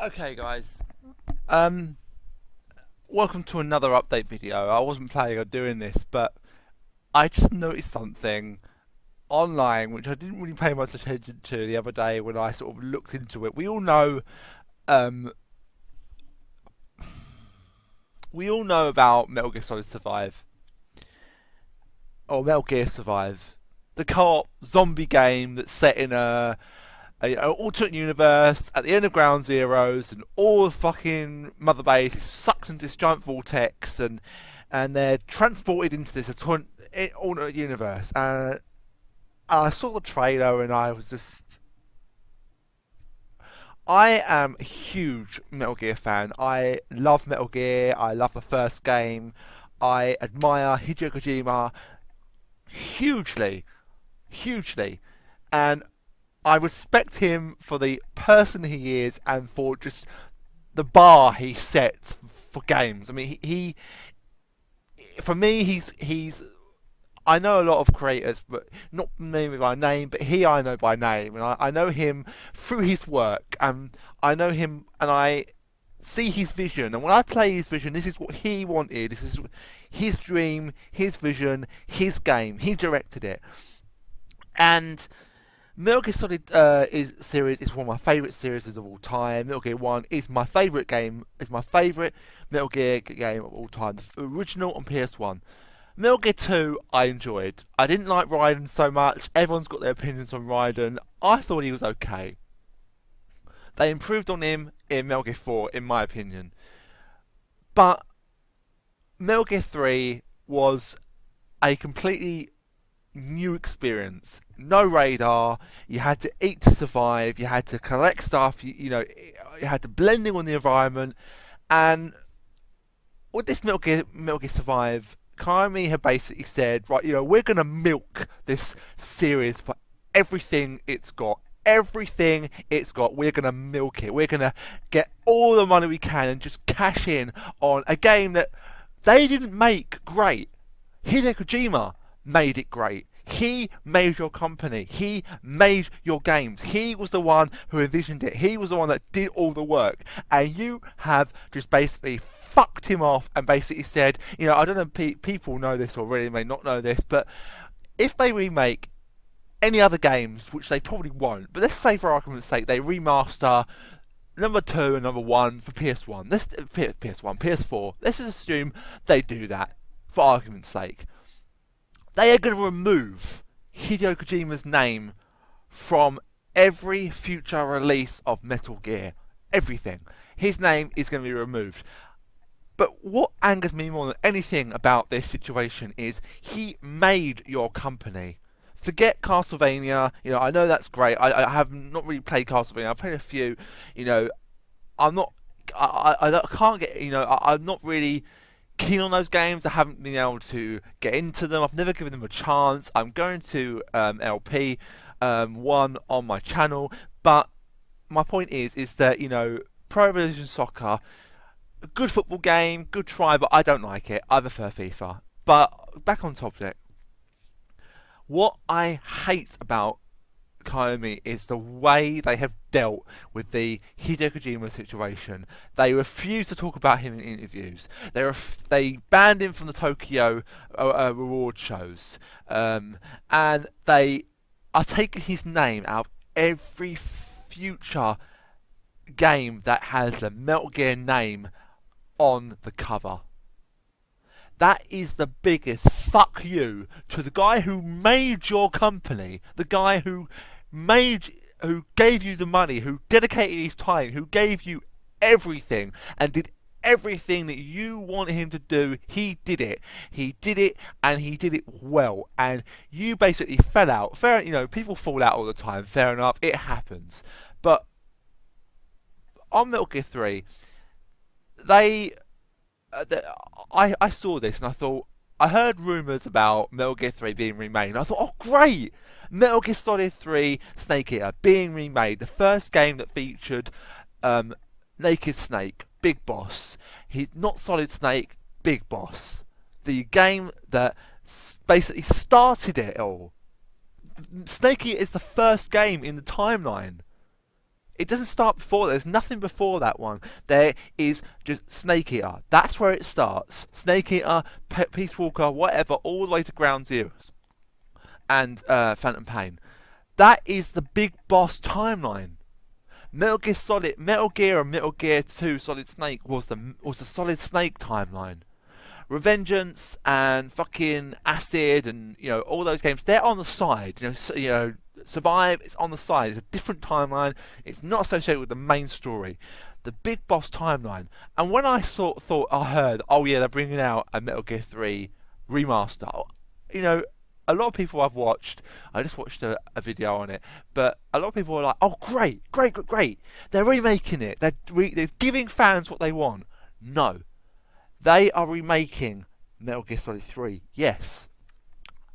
Okay guys, welcome to another update video. I wasn't planning on doing this, but I just noticed something online which I didn't really pay much attention to the other day when I sort of looked into it. Um, we all know about Metal Gear Solid Survive, or Metal Gear Survive, the co-op zombie game that's set in an alternate universe at the end of Ground Zeroes, and all the fucking mother base is sucked into this giant vortex, and they're transported into this alternate universe. And I saw the trailer, and I am a huge Metal Gear fan. I love Metal Gear. I love the first game. I admire Hideo Kojima hugely, hugely, and I respect him for the person he is and for just the bar he sets for games. I mean, for me, he's. I know a lot of creators, but not maybe by name, but I know by name, and I know him through his work, and I know him, and I see his vision. And when I play his vision, this is what he wanted. This is his dream, his vision, his game. He directed it, and Metal Gear Solid series is one of my favourite series of all time. Metal Gear 1 is my favourite game. Is my favourite Metal Gear game of all time. The original on PS1. Metal Gear 2 I enjoyed. I didn't like Raiden so much. Everyone's got their opinions on Raiden. I thought he was okay. They improved on him in Metal Gear 4, in my opinion. But Metal Gear 3 was a completely new experience. No radar. You had to eat to survive. You had to collect stuff. You had to blend in on the environment. And with this Metal Gear Survive, Konami had basically said, right, we're gonna milk this series for everything it's got. Everything it's got, we're gonna milk it. We're gonna get all the money we can and just cash in on a game that they didn't make great. Hideo Kojima made it great. He made your company. He made your games. He was the one who envisioned it. He was the one that did all the work. And you have just basically fucked him off and basically said, I don't know, people know this already, may not know this, but if they remake any other games, which they probably won't, but let's say for argument's sake they remaster number 2 and number 1 for PS1. PS4. Let's just assume they do that for argument's sake. They are going to remove Hideo Kojima's name from every future release of Metal Gear. Everything. His name is going to be removed. But what angers me more than anything about this situation is he made your company. Forget Castlevania. I know that's great. I have not really played Castlevania. I've played a few. I'm not. I can't get. I'm not really keen on those games. I haven't been able to get into them. I've never given them a chance. I'm going to LP one on my channel, but my point is that Pro Evolution Soccer, a good football game, good try, but I don't like it. I prefer FIFA. But back on topic, what I hate about Konami is the way they have dealt with the Hideo Kojima situation. They refuse to talk about him in interviews. They banned him from the Tokyo reward shows, and they are taking his name out of every future game that has the Metal Gear name on the cover. That is the biggest fuck you to the guy who made your company, the guy who gave you the money, who dedicated his time, who gave you everything and did everything that you wanted him to do. He did it. He did it, and he did it well. And you basically fell out. Fair, people fall out all the time. Fair enough, it happens. But on Metal Gear 3, I saw this and I thought, I heard rumours about Metal Gear 3 being remade, and I thought, oh great, Metal Gear Solid 3 Snake Eater being remade, the first game that featured Naked Snake, Big Boss. He's not Solid Snake, Big Boss. The game that basically started it all. Snake Eater is the first game in the timeline. It doesn't start before. There's nothing before that one. There is just Snake Eater. That's where it starts. Snake Eater, Peace Walker, whatever, all the way to Ground Zeroes and Phantom Pain. That is the big boss timeline. Metal Gear and Metal Gear 2 Solid Snake was the Solid Snake timeline. Revengeance and fucking Acid and all those games, they're on the side. Survive, it's on the side. It's a different timeline. It's not associated with the main story. The big boss timeline. And when I heard, oh yeah, they're bringing out a Metal Gear 3 remaster. A lot of people I've watched, I just watched a video on it, but a lot of people are like, oh great. They're remaking it. They're giving fans what they want. No. They are remaking Metal Gear Solid 3. Yes.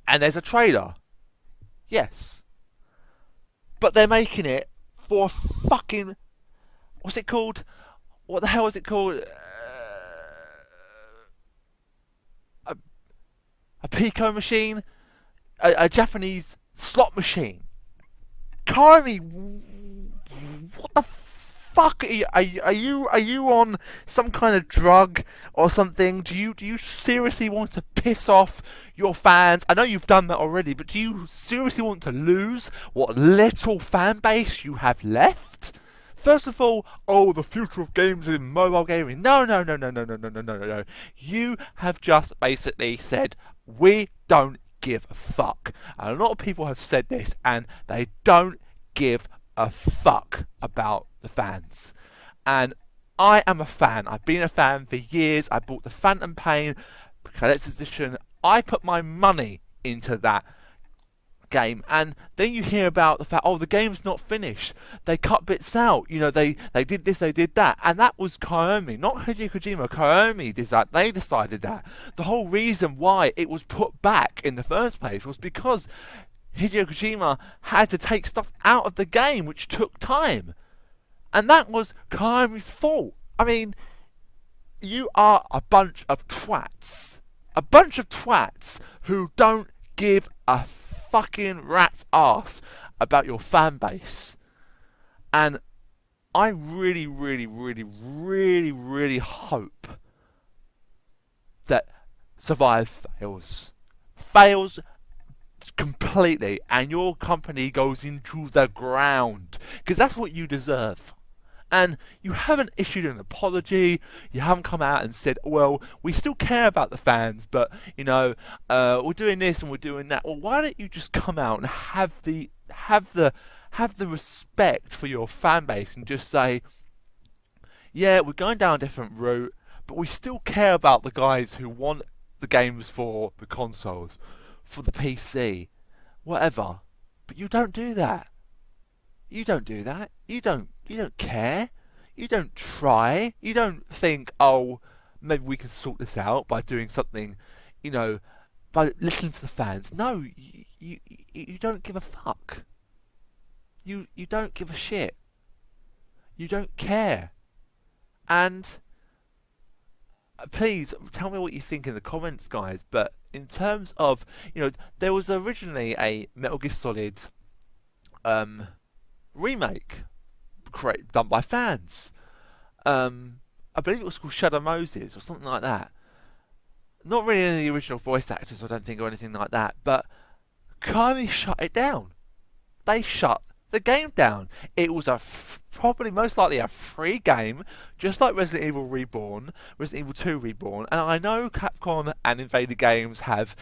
And there's a trailer. Yes. But they're making it for fucking... What's it called? What the hell is it called? A Pico machine? A Japanese slot machine. Konami, what the fuck are you on some kind of drug or something? Do you seriously want to piss off your fans? I know you've done that already, but do you seriously want to lose what little fan base you have left? First of all, the future of games in mobile gaming. No. You have just basically said, we don't give a fuck. And a lot of people have said this, and they don't give a fuck about the fans. And I am a fan. I've been a fan for years. I bought the Phantom Pain Collector's Edition. I put my money into that game, and then you hear about the fact, the game's not finished. They cut bits out. They did this, they did that, and that was Konami, not Hideo Kojima. Konami did that. They decided that. The whole reason why it was put back in the first place was because Hideo Kojima had to take stuff out of the game, which took time, and that was Konami's fault. I mean, you are a bunch of twats. A bunch of twats who don't give a fucking rat's ass about your fan base. And I really hope that Survive fails completely, and your company goes into the ground, because that's what you deserve. And you haven't issued an apology. You haven't come out and said, well, we still care about the fans, but we're doing this and we're doing that. Well, why don't you just come out and have the respect for your fan base and just say, yeah, we're going down a different route, but we still care about the guys who want the games for the consoles, for the PC, whatever. But you don't do that. You don't do that. You don't care. You don't try. You don't think, maybe we can sort this out by doing something, by listening to the fans. No, you don't give a fuck. You don't give a shit. You don't care. And please tell me what you think in the comments, guys. But in terms of, there was originally a Metal Gear Solid remake done by fans. I believe it was called Shadow Moses or something like that. Not really any of the original voice actors, I don't think, or anything like that. But Konami shut it down. They shut the game down. It was probably most likely a free game, just like Resident Evil Reborn, Resident Evil 2 Reborn. And I know Capcom and Invader Games have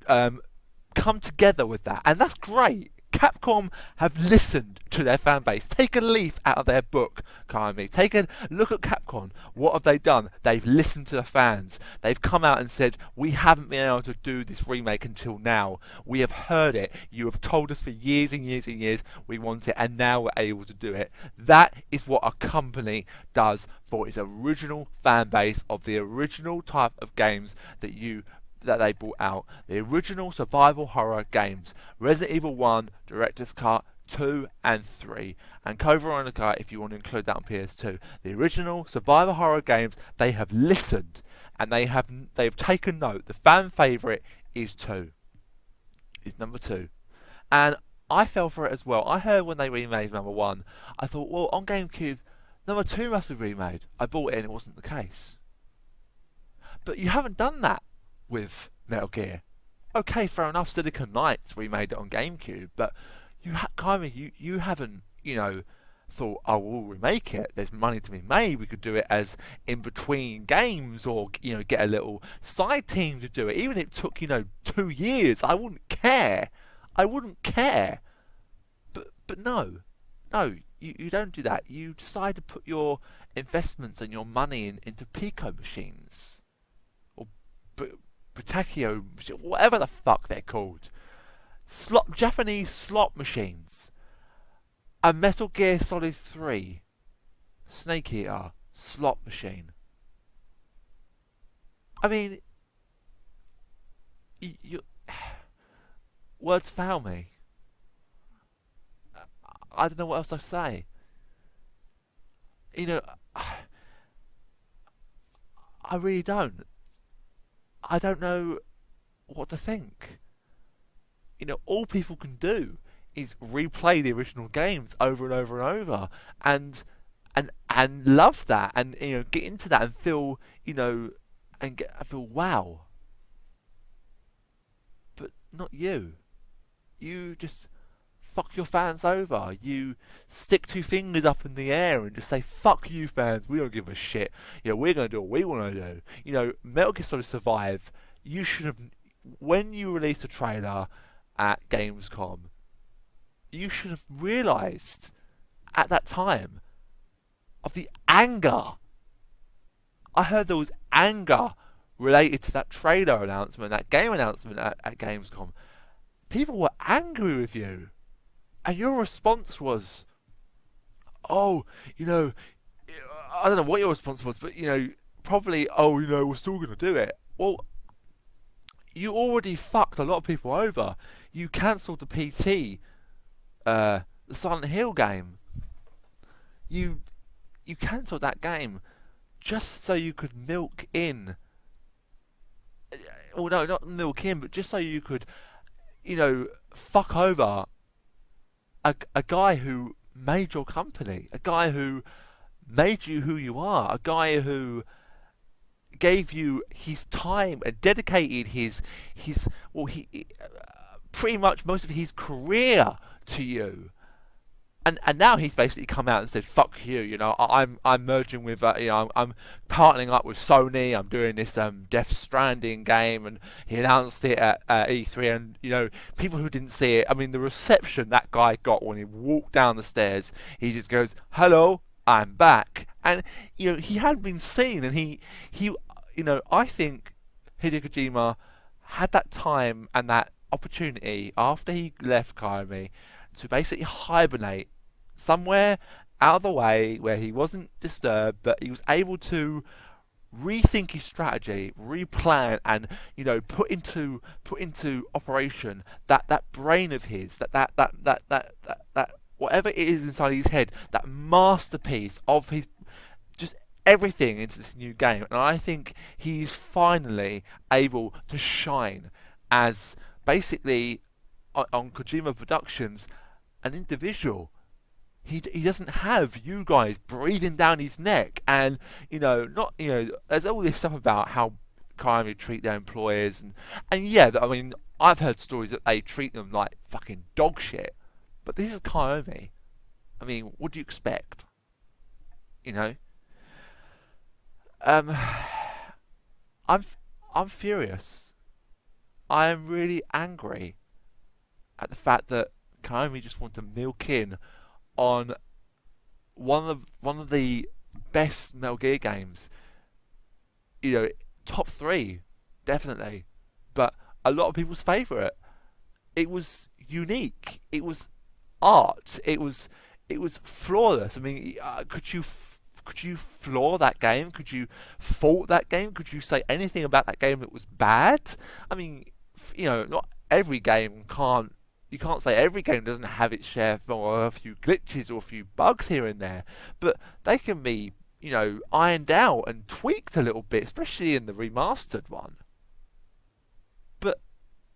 come together with that, and that's great. Capcom have listened to their fan base. Take a leaf out of their book, Konami. Take a look at Capcom. What have they done? They've listened to the fans. They've come out and said, we haven't been able to do this remake until now. We have heard it. You have told us for years and years and years we want it, and now we're able to do it. That is what a company does for its original fan base of the original type of games that they brought out. The original survival horror games. Resident Evil 1, Director's Cut, 2 and 3. And Code Veronica, if you want to include that on PS2. The original survival horror games, they have listened and they have taken note. The fan favourite is 2. Is number 2. And I fell for it as well. I heard when they remade number one, I thought, well, on GameCube, number two must be remade. I bought it and it wasn't the case. But you haven't done that with Metal Gear. Okay, fair enough. Silicon Knights remade it on GameCube, but you haven't thought, oh, we'll remake it. There's money to be made. We could do it as in between games, or get a little side team to do it. Even if it took 2 years, I wouldn't care. I wouldn't care. But no, you don't do that. You decide to put your investments and your money into Pico machines or Butacchio, whatever the fuck they're called. Japanese slot machines. A Metal Gear Solid 3 Snake Eater slot machine. I mean, words fail me. I don't know what else to say. I really don't. I don't know what to think. All people can do is replay the original games over and over and over, and love that, and get into that and feel I feel wow. But not you. You just fuck your fans over. You stick two fingers up in the air and just say, fuck you fans, we don't give a shit. We're going to do what we want to do. Metal Gear Solid Survive, you should have, when you released a trailer at Gamescom, you should have realised at that time of the anger. I heard there was anger related to that trailer announcement, that game announcement at Gamescom. People were angry with you. And your response was, I don't know what your response was, but, probably, we're still going to do it. Well, you already fucked a lot of people over. You cancelled the PT, the Silent Hill game. You cancelled that game just so you could milk in. Well, no, not milk in, but just so you could, fuck over a guy who made your company, a guy who made you who you are, a guy who gave you his time and dedicated his pretty much most of his career to you. And now he's basically come out and said, "Fuck you." I'm merging with, I'm partnering up with Sony. I'm doing this Death Stranding game, and he announced it at E3. And people who didn't see it, I mean, the reception that guy got when he walked down the stairs, he just goes, "Hello, I'm back." And he hadn't been seen, and he, I think Hideo Kojima had that time and that opportunity after he left Konami to basically hibernate somewhere out of the way where he wasn't disturbed, but he was able to rethink his strategy, replan, and put into operation that brain of his, that whatever it is inside his head, that masterpiece of his, just everything into this new game. And I think he's finally able to shine as basically on Kojima Productions an individual. He doesn't have you guys breathing down his neck, and there's all this stuff about how Konami treat their employers, and yeah, I mean, I've heard stories that they treat them like fucking dog shit, but this is Konami. I mean, what do you expect? I'm furious. I am really angry at the fact that Konami just want to milk in on one of the best Metal Gear games. Top 3, definitely, but a lot of people's favourite. It was unique. It was art. It was flawless. I mean, could you flaw that game? Could you fault that game? Could you say anything about that game that was bad? I mean, not every game can't. You can't say every game doesn't have its share of a few glitches or a few bugs here and there, but they can be, ironed out and tweaked a little bit, especially in the remastered one. But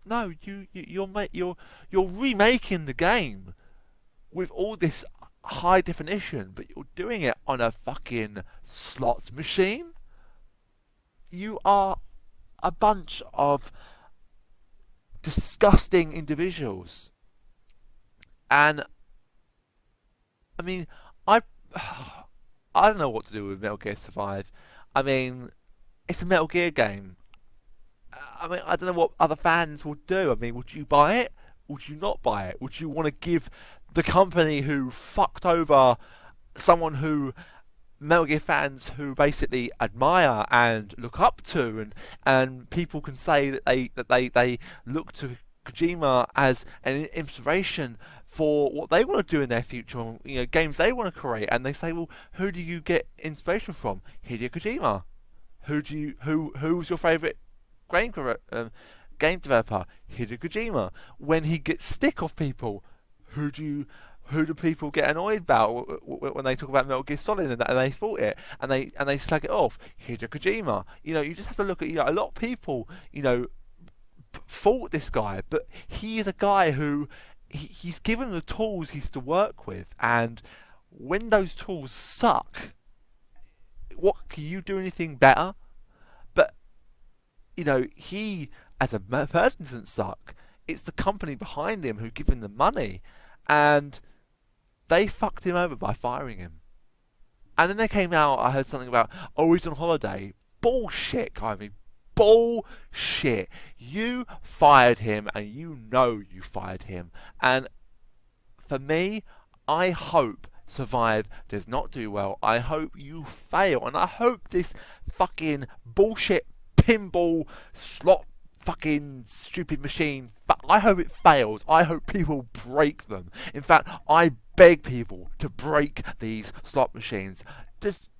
no, you're remaking the game with all this high definition, but you're doing it on a fucking slot machine. You are a bunch of disgusting individuals. And I mean, I I don't know what to do with Metal Gear Survive. I mean, it's a Metal Gear game. I mean, I don't know what other fans would do. I mean, would you buy it? Would you not buy it? Would you want to give the company who fucked over someone who Metal Gear fans who basically admire and look up to, and people can say that they look to Kojima as an inspiration for what they want to do in their future, you know, games they want to create, and they say, well, who do you get inspiration from? Hideo Kojima. Who's your favourite game game developer? Hideo Kojima. When he gets stick off people, who do people get annoyed about when they talk about Metal Gear Solid and they fault it and they slag it off? Hideo Kojima. You know, you just have to look at, you know, a lot of people, you know, fault this guy, but he is a guy who he's given the tools he's to work with, and when those tools suck, what can you do anything better? But you know, he as a person doesn't suck. It's the company behind him who give him the money, and they fucked him over by firing him. And then they came out, I heard something about, oh, he's on holiday. Bullshit, Kylie. Bullshit. You fired him, and you know you fired him. And for me, I hope Survive does not do well. I hope you fail. And I hope this fucking bullshit pinball slot fucking stupid machine, I hope it fails. I hope people break them. In fact, I beg people to break these slot machines. Just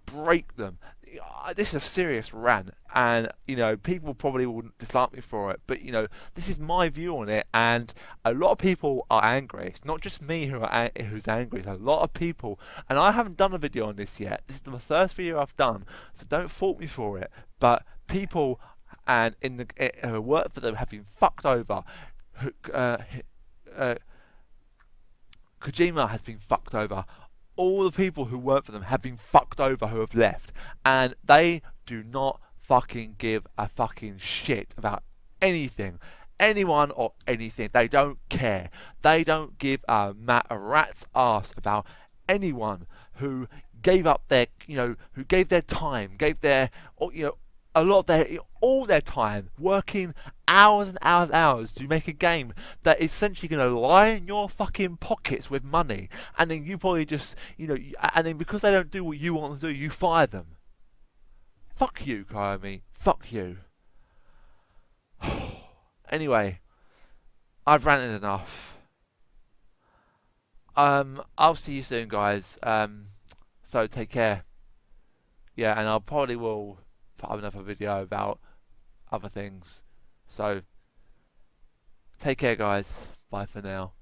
break them. This is a serious rant, and you know, people probably wouldn't dislike me for it, but you know, this is my view on it, and a lot of people are angry. It's not just me who's angry. It's a lot of people, and I haven't done a video on this yet. This is the first video I've done, so don't fault me for it. But people and in the work for them have been fucked over. Kojima has been fucked over. All the people who work for them have been fucked over, who have left, and they do not fucking give a fucking shit about anything, anyone or anything. They don't care. They don't give a rat's ass about anyone who gave up their, you know, who gave their time, gave their, you know, a lot of their, all their time, working hours and hours and hours to make a game that is essentially going to lie in your fucking pockets with money, and then you probably just, you know, and then because they don't do what you want to do, you fire them. Fuck you, Konami. Fuck you. Anyway, I've ranted enough. I'll see you soon, guys. So take care. Yeah, and I'll probably will put up another video about other things. So take care, guys. Bye for now.